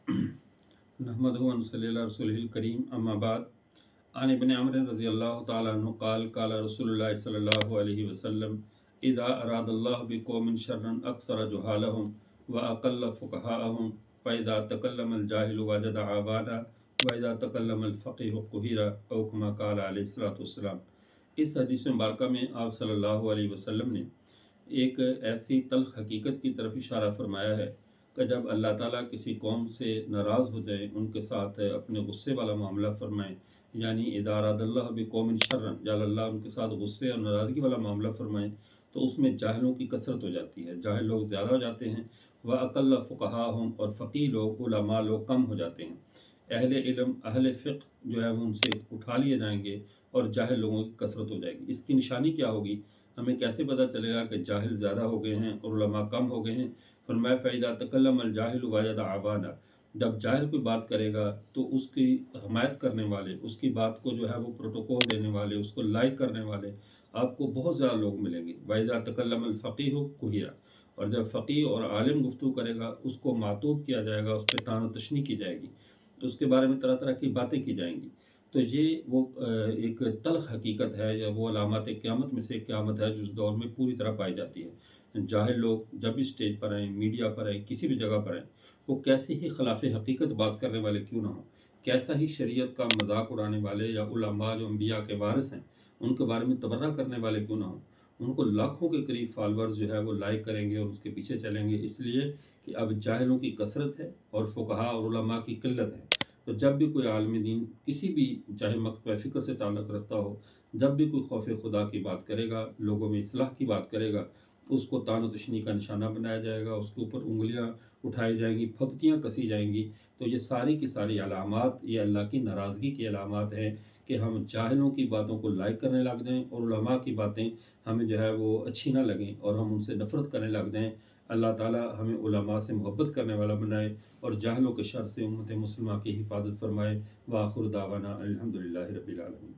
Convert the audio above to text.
नहमदुहु व नसल्ली अला रसूलिहिल करीम अम्मा बाद आन इब्न अम्र रज़ियल्लाहु तआला अन्हु क़ाल रसूलुल्लाह सल्लल्लाहु अलैहि वसल्लम इज़ा अरादल्लाहु बिक़ौमिन शर्रन अक्सर जुहालहुम व अक़ल्ल फ़ुक़हाअहुम फ़इज़ा तकल्लमल जाहिलु वजद आवाना व इज़ा तकल्लमल फ़क़ीहु क़ुहिरा औ कमा क़ाल अलैहिस्सलातु वस्सलाम। इस हदीस मुबारका में आप सल्लल्लाहु अलैहि वसल्लम ने एक ऐसी तल्ख़ हकीकत की तरफ इशारा फरमाया है कि जब अल्लाह ताला किसी कौम से नाराज़ हो जाए, उनके साथ अपने गुस्से वाला मामला फरमाएँ, यानी इज़ा अरादल्लाहु बिक़ौमिन शर्रन, जब अल्लाह उनके साथ गुस्से और नाराज़गी वाला मामला फरमाएँ तो उसमें जाहिलों की कसरत हो जाती है, जाहिल लोग ज़्यादा हो जाते हैं। व अक़ल्ल फ़ुक़हाअहुम, और फ़क़ीह लोग, उलमा लोग कम हो जाते हैं। अहले इल्म, अहले फ़िक़्ह जो है वो उनसे उठा लिए जाएंगे और जाहिल लोगों की कसरत हो जाएगी। इसकी निशानी क्या होगी? हमें कैसे पता चलेगा कि जाहिल ज़्यादा हो गए हैं और उलमा कम हो गए हैं? फरमाया फ़इज़ा तकल्लमल जाहिलु वजद आवाना, जब जाहिल कोई बात करेगा तो उसकी हमायत करने वाले, उसकी बात को जो है वो प्रोटोकॉल देने वाले, उसको लाइक करने वाले आपको बहुत ज़्यादा लोग मिलेंगे। वइज़ा तकल्लमल फ़क़ीहु क़ुहिरा, और जब फ़क़ीह और आलिम गुफ्तगू करेगा उसको मातूब किया जाएगा, उस पर तान तशनी की जाएगी, तो उसके बारे में तरह तरह की बातें की जाएंगी। तो ये वो एक तल्ख़ हकीकत है, या वो अलामत क़यामत में से एक क़यामत है जो उस दौर में पूरी तरह पाई जाती है। जाहिल लोग जब भी स्टेज पर आएँ, मीडिया पर आएँ, किसी भी जगह पर आएँ, वो कैसे ही खिलाफ़ हकीकत बात करने वाले क्यों ना हों, कैसा ही शरीयत का मजाक उड़ाने वाले या उलमा जो अम्बिया के वारिस हैं उनके बारे में तबर्रा करने वाले क्यों ना हों, उनको लाखों के करीब फॉलोअर्स जो है वो लाइक करेंगे और उसके पीछे चलेंगे, इसलिए कि अब जाहिलों की कसरत है और फ़ुक़हा और उलमा की किल्लत है। तो जब भी कोई आलिम दीन किसी भी, चाहे मकतब फ़िक्र से ताल्लुक़ रखता हो, जब भी कोई खौफ खुदा की बात करेगा, लोगों में इस्लाह की बात करेगा, तो उसको तान तशनी का निशाना बनाया जाएगा, उसके ऊपर उंगलियां उठाई जाएंगी, फब्तियाँ कसी जाएंगी। तो ये सारी की सारी अलामात, ये अल्लाह की नाराज़गी की अलामात हैं कि हम जाहिलों की बातों को लाइक करने लग जाएँ और उलमा की बातें हमें जो है वो अच्छी ना लगें और हम उनसे नफ़रत करने लग जाएँ। अल्लाह ताला हमें उलमा से मोहब्बत करने वाला बनाए और जाहिलों के शर से उम्मत मुस्लिमा की हिफाजत फरमाए। व आखिर दावाना अल्हम्दुलिल्लाहि रब्बिल आलमीन।